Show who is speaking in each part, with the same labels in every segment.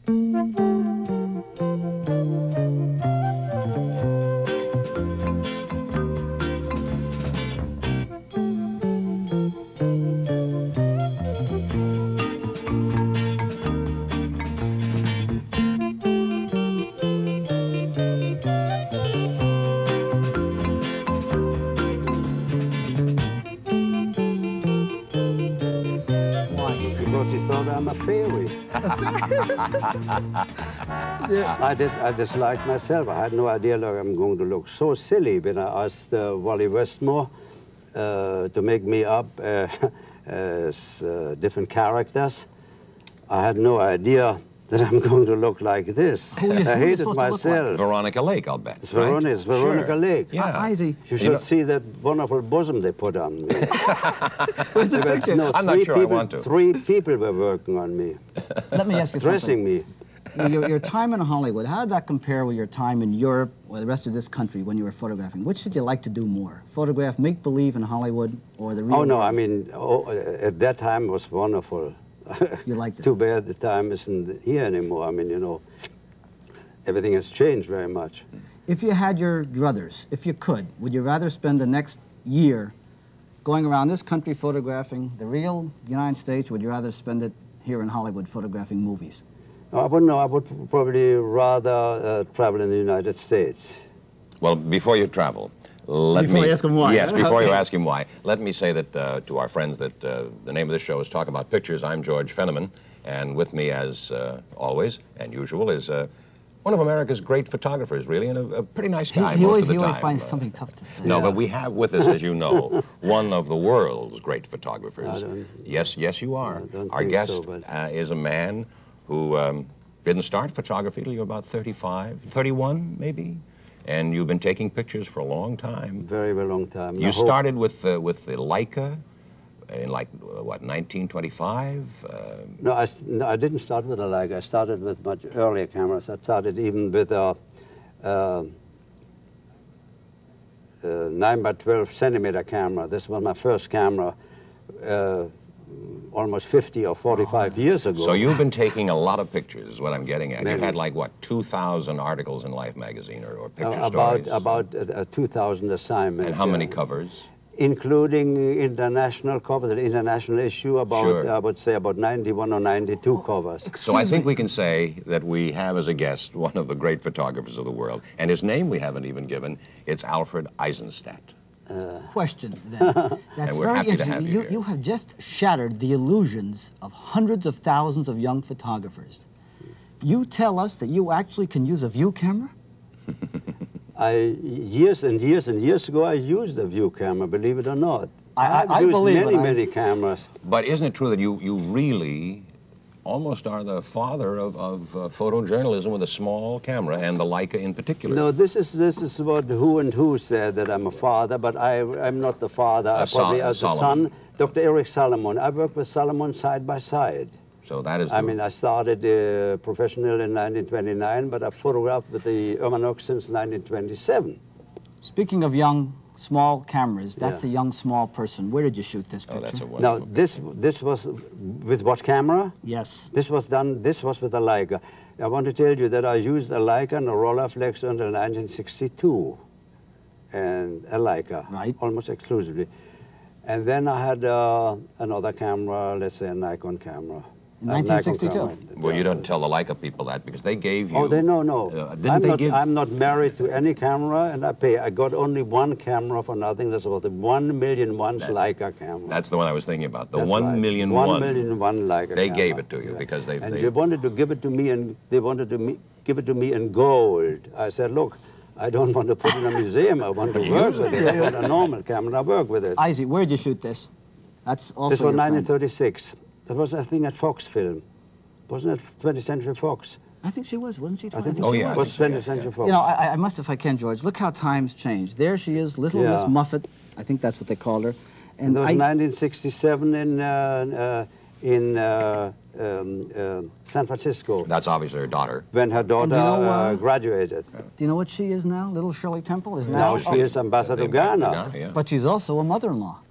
Speaker 1: I'm a fairy. I disliked myself. I had no idea that I'm going to look so silly when I asked Wally Westmore to make me up as different characters. I had no idea that I'm going to look like this. I hated myself.
Speaker 2: Veronica Lake, I'll bet.
Speaker 1: It's Veronica,
Speaker 2: Sure.
Speaker 1: Lake.
Speaker 2: Yeah.
Speaker 3: Eisie.
Speaker 1: You should see that wonderful bosom they put on me.
Speaker 3: Where's the picture?
Speaker 1: No,
Speaker 2: I'm not sure I want to.
Speaker 1: 3 people were working on me.
Speaker 3: Let me ask you
Speaker 1: dressing
Speaker 3: something.
Speaker 1: me.
Speaker 3: Your time in Hollywood, how did that compare with your time in Europe or the rest of this country when you were photographing? Which did you like to do more? Photograph make-believe in Hollywood or the real
Speaker 1: Oh, no,
Speaker 3: world?
Speaker 1: I mean, at that time it was wonderful.
Speaker 3: You liked it?
Speaker 1: Too bad the time isn't here anymore. I mean, you know, everything has changed very much.
Speaker 3: If you had your druthers, if you could, would you rather spend the next year going around this country photographing the real United States, or would you rather spend it here in Hollywood photographing movies?
Speaker 1: No, I wouldn't know. I would probably rather travel in the United States.
Speaker 2: Well, before you travel,
Speaker 3: Before you ask him why.
Speaker 2: Yes, before you
Speaker 3: Okay.
Speaker 2: ask him why. Let me say that to our friends that the name of this show is Talk About Pictures. I'm George Fenneman, and with me, as always and usual, is one of America's great photographers, really, and a pretty nice guy
Speaker 3: He
Speaker 2: most
Speaker 3: always,
Speaker 2: of the
Speaker 3: he always
Speaker 2: time.
Speaker 3: finds something tough to say.
Speaker 2: No, but we have with us, as you know, one of the world's great photographers. Yes, you are. Our guest
Speaker 1: so, but...
Speaker 2: is a man who didn't start photography till you were about 35, 31 maybe? And you've been taking pictures for a long time.
Speaker 1: Very, very long time.
Speaker 2: You started with the Leica in like, what, 1925?
Speaker 1: No, I didn't start with a Leica. I started with much earlier cameras. I started even with a 9 by 12 centimeter camera. This was my first camera almost 50 or 45 years ago.
Speaker 2: So you've been taking a lot of pictures, is what I'm getting at.
Speaker 1: Maybe.
Speaker 2: You had like, what, 2,000 articles in Life magazine or picture stories?
Speaker 1: About 2,000 assignments.
Speaker 2: And how many covers?
Speaker 1: Including international covers, the international issue, about,
Speaker 2: Sure.
Speaker 1: I would say about 91 or 92 covers.
Speaker 2: So I think we can say that we have as a guest one of the great photographers of the world. And his name we haven't even given. It's Alfred Eisenstaedt.
Speaker 3: Question, then. That's
Speaker 2: And we're
Speaker 3: very
Speaker 2: happy to have
Speaker 3: interesting.
Speaker 2: you here.
Speaker 3: You have just shattered the illusions of hundreds of thousands of young photographers. You tell us that you actually can use a view camera?
Speaker 1: Years and years and years ago, I used a view camera, believe it or not.
Speaker 3: I
Speaker 1: I've used
Speaker 3: believe
Speaker 1: many,
Speaker 3: it.
Speaker 1: many cameras.
Speaker 2: But isn't it true that you really almost are the father of photojournalism with a small camera, and the Leica in particular?
Speaker 1: No, this is what who and who said that I'm a father, but I'm not the father. I'm probably as the son, Dr. Eric Salomon. I worked with Salomon side by side.
Speaker 2: So that is
Speaker 1: I mean, I started professional in 1929, but I photographed with the Urmanox since 1927.
Speaker 3: Speaking of young, small cameras, that's a young, small person. Where did you shoot this picture?
Speaker 2: Oh, that's a
Speaker 1: Now,
Speaker 2: wonderful
Speaker 1: this was with what camera?
Speaker 3: Yes.
Speaker 1: This was with a Leica. I want to tell you that I used a Leica and a Rolleiflex until 1962, and a Leica,
Speaker 3: Right.
Speaker 1: almost exclusively. And then I had another camera, let's say a Nikon camera.
Speaker 3: In 1962?
Speaker 2: Well, you don't tell the Leica people that because they gave you...
Speaker 1: Oh, they no. I'm not married to any camera, and I got only one camera for nothing. That's about the 1,000,001 Leica camera.
Speaker 2: That's the one I was thinking about. The
Speaker 1: That's
Speaker 2: 1,000,001.
Speaker 1: 1,000,001 Leica
Speaker 2: They
Speaker 1: camera.
Speaker 2: gave it to you because they...
Speaker 1: And they wanted to give it to me, and they wanted to give it to me in gold. I said, look, I don't want to put it in a museum. I want to work with it. I want a normal camera. I work with it.
Speaker 3: Eisie, where did you shoot this? That's also
Speaker 1: This was
Speaker 3: your friend.
Speaker 1: 1936. That was, I think, at Fox Film. Wasn't it 20th Century Fox?
Speaker 3: I think she was, wasn't she?
Speaker 1: I think
Speaker 2: Oh,
Speaker 3: she
Speaker 2: yeah.
Speaker 1: it
Speaker 3: was.
Speaker 1: was 20th Century Fox.
Speaker 3: You know, I must, if I can, George, look how times changed. There she is, little Miss Muffet. I think that's what they called her.
Speaker 1: And that was 1967 in San Francisco.
Speaker 2: That's obviously her daughter.
Speaker 1: When her daughter
Speaker 3: do you know,
Speaker 1: graduated.
Speaker 3: Do you know what she is now? Little Shirley Temple is
Speaker 1: Now
Speaker 3: now...
Speaker 1: she is ambassador to Ghana.
Speaker 2: Yeah.
Speaker 3: But she's also a mother-in-law.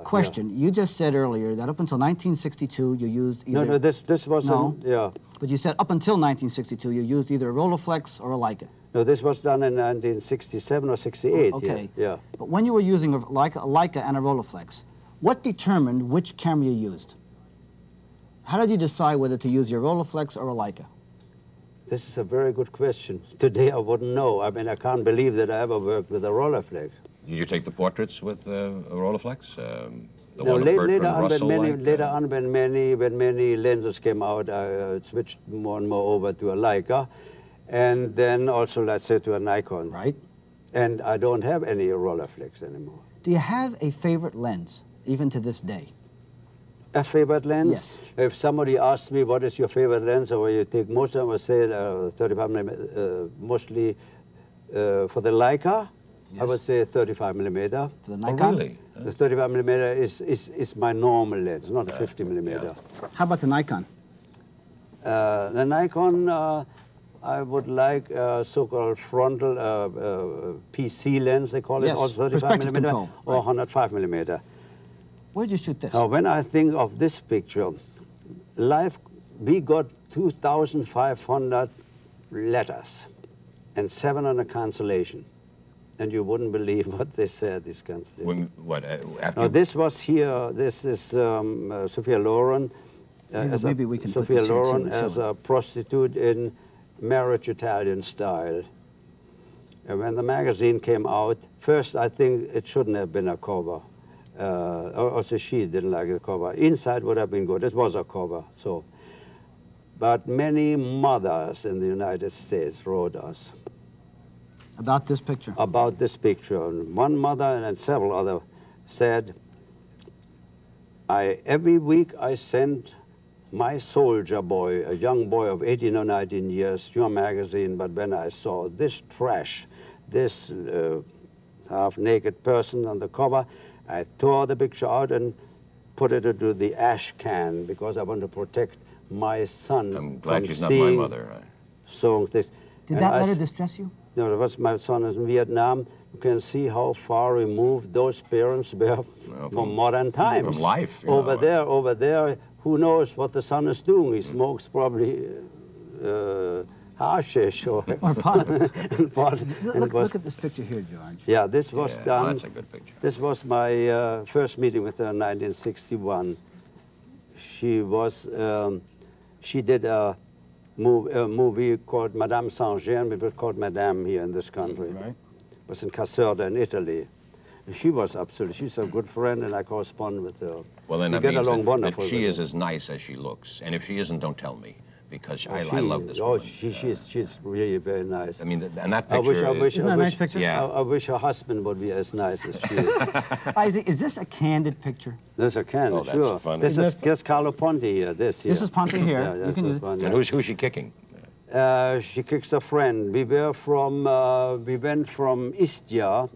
Speaker 3: Question, you just said earlier that up until 1962 you used either...
Speaker 1: No, this was...
Speaker 3: No,
Speaker 1: yeah.
Speaker 3: but you said up until 1962 you used either a Rolleiflex or a Leica.
Speaker 1: No, this was done in 1967 or 68.
Speaker 3: Okay.
Speaker 1: Yeah.
Speaker 3: But when you were using a Leica and a Rolleiflex, what determined which camera you used? How did you decide whether to use your Rolleiflex or a Leica?
Speaker 1: This is a very good question. Today I wouldn't know. I mean, I can't believe that I ever worked with a Rolleiflex.
Speaker 2: Did you take the portraits with a Rolleiflex?
Speaker 1: No, later on, when many lenses came out, I switched more and more over to a Leica, and then also, let's say, to a Nikon.
Speaker 3: Right.
Speaker 1: And I don't have any Rolleiflex anymore.
Speaker 3: Do you have a favorite lens, even to this day?
Speaker 1: A favorite lens?
Speaker 3: Yes.
Speaker 1: If somebody asks me what is your favorite lens or where you take most of them, I say 35mm, mostly for the Leica. Yes. I would say 35mm.
Speaker 3: For the Nikon?
Speaker 2: Oh, really?
Speaker 1: The 35mm is my normal lens, not 50mm.
Speaker 3: Yeah. How about the Nikon?
Speaker 1: The Nikon, I would like so-called frontal PC lens, they call it,
Speaker 3: yes,
Speaker 1: also 35mm or 105mm.
Speaker 3: Where did you shoot this?
Speaker 1: Now, when I think of this picture, we got 2,500 letters and 700 cancellation. And you wouldn't believe what they said, this cancellation.
Speaker 2: After
Speaker 1: this was here, this is Sophia Loren.
Speaker 3: Maybe we can
Speaker 1: Sophia
Speaker 3: put this
Speaker 1: Loren
Speaker 3: here too,
Speaker 1: as a prostitute in marriage Italian style. And when the magazine came out, first I think it shouldn't have been a cover. Also she didn't like the cover. Inside would have been good. It was a cover. So, but many mothers in the United States wrote us
Speaker 3: about this picture.
Speaker 1: About this picture. And one mother and several other said, every week I sent my soldier boy, a young boy of 18 or 19 years, your magazine, but when I saw this trash, this half-naked person on the cover, I tore the picture out and put it into the ash can because I want to protect my son.
Speaker 2: I'm glad she's not my mother.
Speaker 1: So this.
Speaker 3: Did that letter distress you?
Speaker 1: No, that was my son is in Vietnam. You can see how far removed those parents were from modern times.
Speaker 2: From life.
Speaker 1: Over there, who knows what the son is doing? He smokes probably hashish or
Speaker 3: pot. Look at this picture here, George.
Speaker 1: Yeah, this was done.
Speaker 2: Oh, that's a good picture.
Speaker 1: This was my first meeting with her in 1961. She did a movie called Madame Saint-Jean, which was called Madame here in this country.
Speaker 3: Right.
Speaker 1: It was in Caserta in Italy. And she was absolutely, she's a good friend, and I correspond with her.
Speaker 2: Well, then
Speaker 1: we
Speaker 2: that
Speaker 1: get
Speaker 2: means
Speaker 1: along
Speaker 2: that she is as nice as she looks. And if she isn't, don't tell me, because I love this woman.
Speaker 1: She's really very nice.
Speaker 2: I mean, and that picture...
Speaker 3: Isn't that a nice picture?
Speaker 2: Yeah.
Speaker 1: I wish her husband would be as nice as she is.
Speaker 3: Isaac, is this a candid picture?
Speaker 1: This is a candid,
Speaker 2: oh, that's
Speaker 1: sure.
Speaker 2: Funny.
Speaker 1: This is Carlo Ponte here, this here.
Speaker 3: This is Ponte here.
Speaker 1: Yeah,
Speaker 3: you can use it.
Speaker 2: And who's she kicking?
Speaker 1: She kicks a friend. We went from Istia,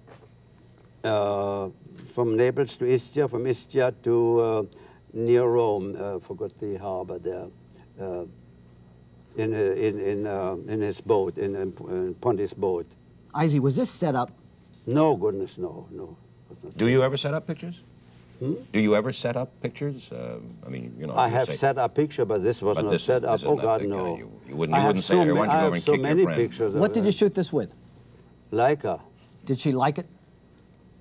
Speaker 1: from Naples to Istia, from Istia to near Rome. Forgot the harbor there. In his boat, in Ponte's boat.
Speaker 3: Eisie, was this set up?
Speaker 1: No, goodness, no.
Speaker 2: Do you ever set up pictures?
Speaker 1: Hmm?
Speaker 2: Do you ever set up pictures? I mean, you know.
Speaker 1: I have set up picture, but this was not set up. Oh God, no.
Speaker 2: You wouldn't say, why don't you go over and kick your friend?
Speaker 1: Pictures.
Speaker 3: What did you shoot this with?
Speaker 1: Leica. Did
Speaker 3: she like it?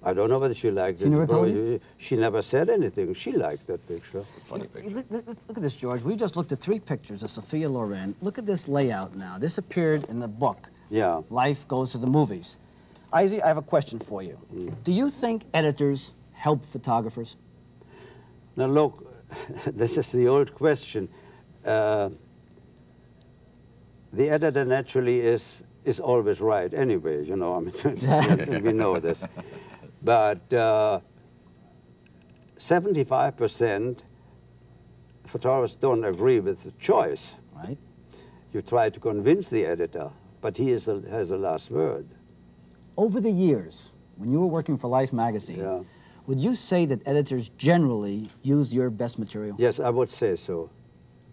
Speaker 1: I don't know whether she liked it.
Speaker 3: She never told you?
Speaker 1: She never said anything. She liked that picture.
Speaker 2: Funny picture.
Speaker 3: Look at this, George. We just looked at 3 pictures of Sophia Loren. Look at this layout now. This appeared in the book.
Speaker 1: Yeah.
Speaker 3: Life Goes to the Movies. Eisie, I have a question for you. Do you think editors help photographers?
Speaker 1: Now look, this is the old question. The editor naturally is always right anyway, you know, I mean, we know this. But 75% photographers don't agree with the choice.
Speaker 3: Right.
Speaker 1: You try to convince the editor, but he has the last word.
Speaker 3: Over the years, when you were working for Life magazine, would you say that editors generally use your best material?
Speaker 1: Yes, I would say so.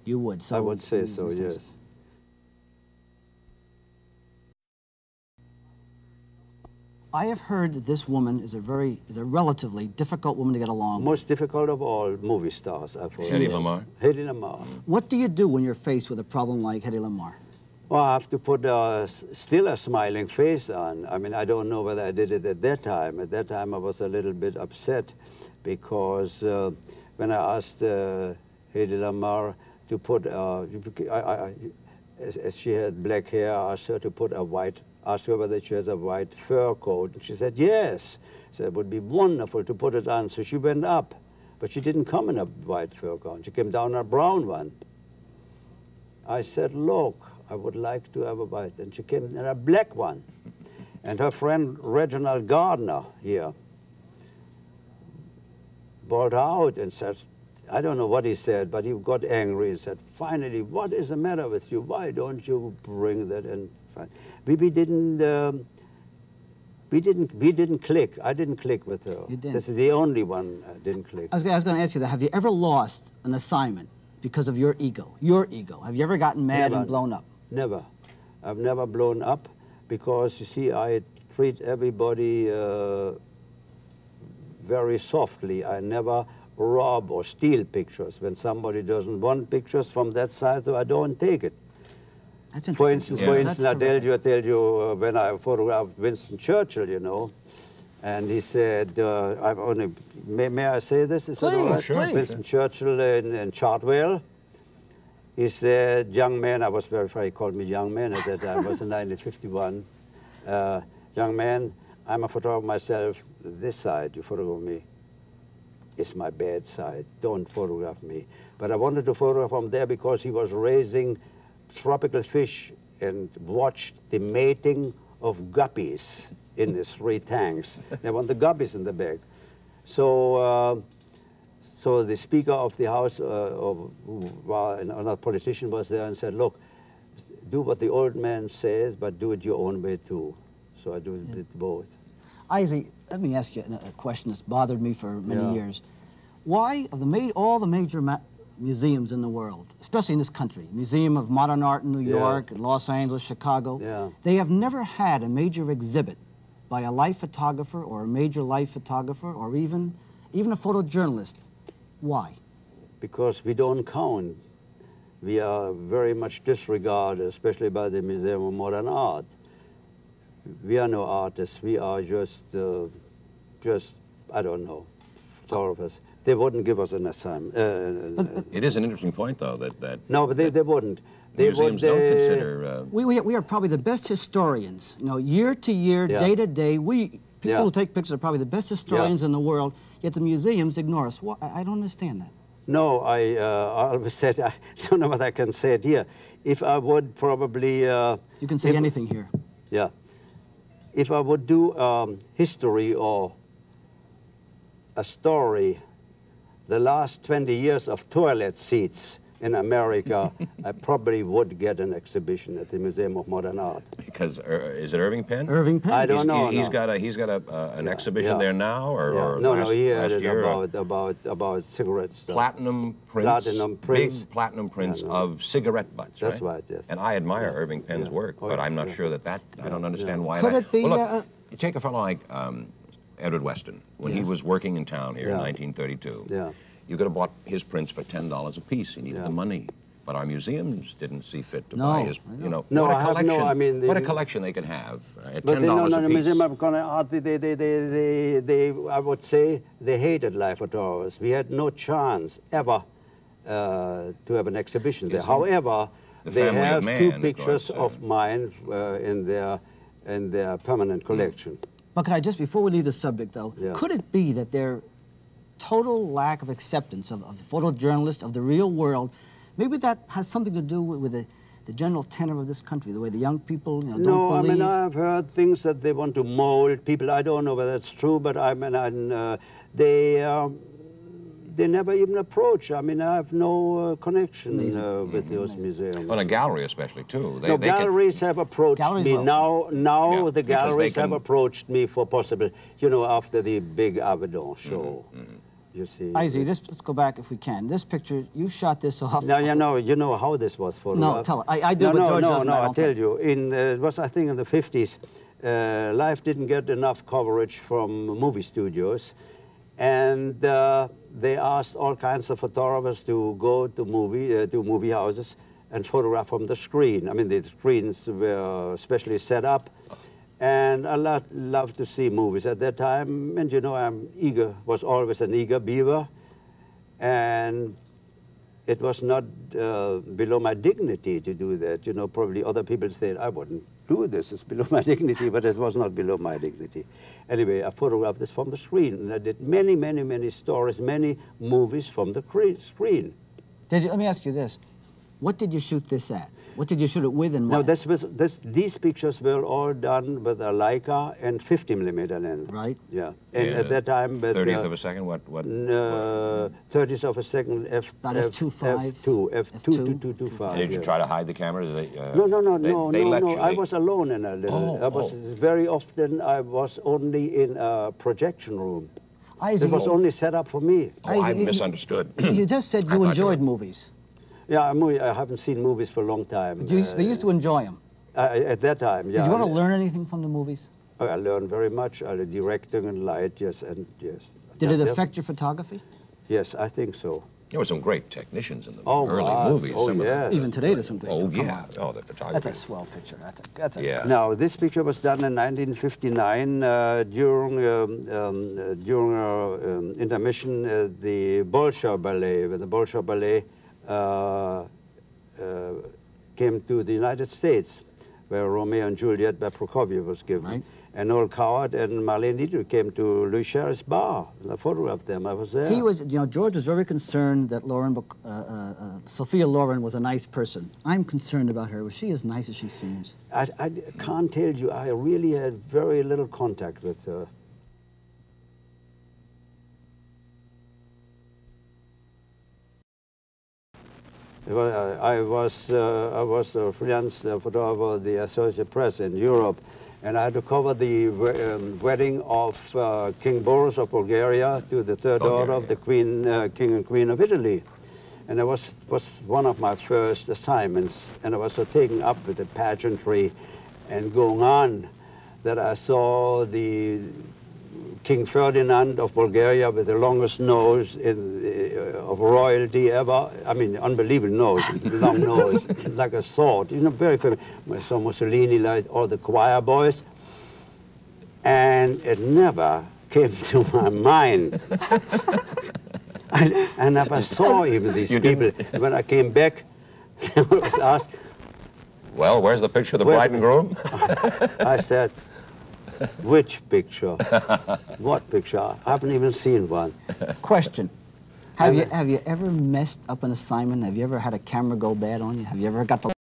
Speaker 3: You would? So
Speaker 1: I would say so, yes.
Speaker 3: I have heard that this woman is a relatively difficult woman to get along with.
Speaker 1: Most difficult of all movie stars, I've heard.
Speaker 2: Hedy Lamarr?
Speaker 1: Hedy Lamarr.
Speaker 3: What do you do when you're faced with a problem like Hedy Lamarr?
Speaker 1: Well, I have to put still a smiling face on. I mean, I don't know whether I did it at that time. At that time, I was a little bit upset because when I asked Hedy Lamarr to put, as she had black hair, I asked her to put asked her whether she has a white fur coat, and she said yes. I said it would be wonderful to put it on. So she went up, but she didn't come in a white fur coat. She came down in a brown one. I said, look, I would like to have a white, and she came in a black one. And her friend Reginald Gardner here bawled out and said, I don't know what he said, but he got angry and said, finally, what is the matter with you? Why don't you bring that in? We didn't click. I didn't click with her.
Speaker 3: You didn't?
Speaker 1: This is the only one I didn't click.
Speaker 3: I was going to ask you that. Have you ever lost an assignment because of your ego? Your ego. Have you ever gotten mad and blown up?
Speaker 1: Never. I've never blown up because, you see, I treat everybody very softly. I never rob or steal pictures. When somebody doesn't want pictures from that side, so I don't take it.
Speaker 3: That's interesting.
Speaker 1: For instance, I tell you when I photographed Winston Churchill, you know, and he said, I've only, may I say this? Is
Speaker 3: please,
Speaker 1: that all right?
Speaker 3: sure.
Speaker 1: Winston Churchill in Chartwell, he said, young man, I was very afraid he called me young man at that time, it was in 1951. Young man, I'm a photographer myself. This side, you photograph me, is my bad side. Don't photograph me. But I wanted to photograph him there because he was raising tropical fish and watched the mating of guppies in his 3 tanks. They want the guppies in the bag. So, so the Speaker of the House, another politician was there and said, look, do what the old man says, but do it your own way too. So I did both.
Speaker 3: Eisie, let me ask you a question that's bothered me for many years. Why, of all the major museums in the world, especially in this country, Museum of Modern Art in New York, Los Angeles, Chicago, they have never had a major exhibit by a life photographer or a major life photographer or even a photojournalist. Why?
Speaker 1: Because we don't count. We are very much disregarded, especially by the Museum of Modern Art. We are no artists. We are just I don't know, photographers. They wouldn't give us an assignment.
Speaker 2: It is an interesting point, though, that
Speaker 1: no, but they wouldn't.
Speaker 2: Museums don't consider...
Speaker 3: We are probably the best historians. You know, year to year, day to day, people who take pictures are probably the best historians in the world, yet the museums ignore us. Well, I don't understand that.
Speaker 1: No, I always said, I don't know what I can say it here. If I would probably...
Speaker 3: you can say anything here.
Speaker 1: Yeah. If I would do history or a story, the last 20 years of toilet seats in America, I probably would get an exhibition at the Museum of Modern Art.
Speaker 2: Because is it Irving Penn?
Speaker 3: Irving Penn.
Speaker 1: I don't know.
Speaker 2: He's got an exhibition there now, or
Speaker 1: no, he had
Speaker 2: last
Speaker 1: it
Speaker 2: year,
Speaker 1: about cigarettes.
Speaker 2: Platinum prints. Big platinum prints of cigarette butts.
Speaker 1: That's right. Yes.
Speaker 2: And I admire Irving Penn's work, but I'm not sure that I don't understand why.
Speaker 3: Could it be?
Speaker 2: Well, look, you take a fellow like Edward Weston when he was working in town here in 1932.
Speaker 1: Yeah.
Speaker 2: You could have bought his prints for $10 a piece. He needed the money. But our museums didn't see fit to buy his, you know,
Speaker 1: no,
Speaker 2: what a collection,
Speaker 1: I mean,
Speaker 2: what a collection they could have at $10
Speaker 1: but
Speaker 2: a
Speaker 1: the
Speaker 2: piece.
Speaker 1: Museum of Modern Art, I would say, they hated life photographers. We had no chance ever to have an exhibition there. However, they have 2 pictures of mine in their permanent collection.
Speaker 3: But could I just, before we leave the subject though, could it be that their total lack of acceptance of the photojournalist, of the real world, maybe that has something to do with the general tenor of this country, the way the young people don't believe?
Speaker 1: No, I mean, I've heard things that they want to mold people. I don't know whether that's true, but I mean, they never even approach. I mean, I have no connection with those museums.
Speaker 2: Well, a gallery especially, too.
Speaker 1: Galleries have approached me. Now the galleries have approached me for possible, you know, after the big Avedon show. You see.
Speaker 3: Eisie, let's go back if we can. This picture, you shot this off.
Speaker 1: Now, you know how this was photographed.
Speaker 3: No, tell it. I do, but George doesn't.
Speaker 1: No, I'll tell you. It was, I think, in the 50s. Life didn't get enough coverage from movie studios, and they asked all kinds of photographers to go to movie houses and photograph from the screen. I mean, the screens were specially set up, and I loved to see movies at that time. And you know, was always an eager beaver, and it was not below my dignity to do that. You know, probably other people said, I wouldn't do this, it's below my dignity, but it was not below my dignity. Anyway, I photographed this from the screen, and I did many, many, many stories, many movies from the screen.
Speaker 3: Let me ask you this. What did you shoot this at? What did you shoot it with and why?
Speaker 1: No, these pictures were all done with a Leica and 50mm lens.
Speaker 3: Right.
Speaker 1: Yeah. And at that time...
Speaker 2: 30th of a second? What?
Speaker 1: 30th of a second,
Speaker 3: F2.5.
Speaker 1: F2.25.
Speaker 2: And did you try to hide the camera?
Speaker 1: No. I was alone in a little. Very often I was only in a projection room.
Speaker 3: Eisie,
Speaker 1: it was only set up for me.
Speaker 2: Oh, I misunderstood.
Speaker 3: You just said you enjoyed movies.
Speaker 1: Yeah, I haven't seen movies for a long time.
Speaker 3: But you used to enjoy them.
Speaker 1: At that time, yeah.
Speaker 3: Did you want to learn anything from the movies?
Speaker 1: I learned very much. Directing and light, yes, and yes.
Speaker 3: Did it affect your photography?
Speaker 1: Yes, I think so.
Speaker 2: There were some great technicians in the early movies.
Speaker 1: Oh, yes.
Speaker 3: Even today, there's some great.
Speaker 2: Oh, yeah. Oh, the photography.
Speaker 3: That's a swell picture. That's a
Speaker 2: yeah.
Speaker 1: Now, this picture was done in 1959 during our intermission at the Bolshoi Ballet, when the Bolshoi Ballet came to the United States, where Romeo and Juliet by Prokofiev was given. Right. And Noel Coward and Marlene Dietrich came to Luce's bar, and I photographed them. I was there.
Speaker 3: He was, you know, George was very concerned that Sophia Loren was a nice person. I'm concerned about her. Was she as nice as she seems?
Speaker 1: I can't tell you. I really had very little contact with her. I was a freelance photographer of the Associated Press in Europe, and I had to cover the wedding of King Boris of Bulgaria to the third daughter of the King and Queen of Italy. And it was one of my first assignments, and I was so taken up with the pageantry and going on that I saw the King Ferdinand of Bulgaria with the longest nose of royalty ever. I mean, unbelievable nose, long nose, like a sword. You know, very famous. I saw Mussolini, like all the choir boys, and it never came to my mind. I never saw even these people. When I came back, I was asked,
Speaker 2: well, where's the picture of the bride and groom?
Speaker 1: I said, which picture? What picture? I haven't even seen one.
Speaker 3: Question. Have you ever messed up an assignment? Have you ever had a camera go bad on you? Have you ever got the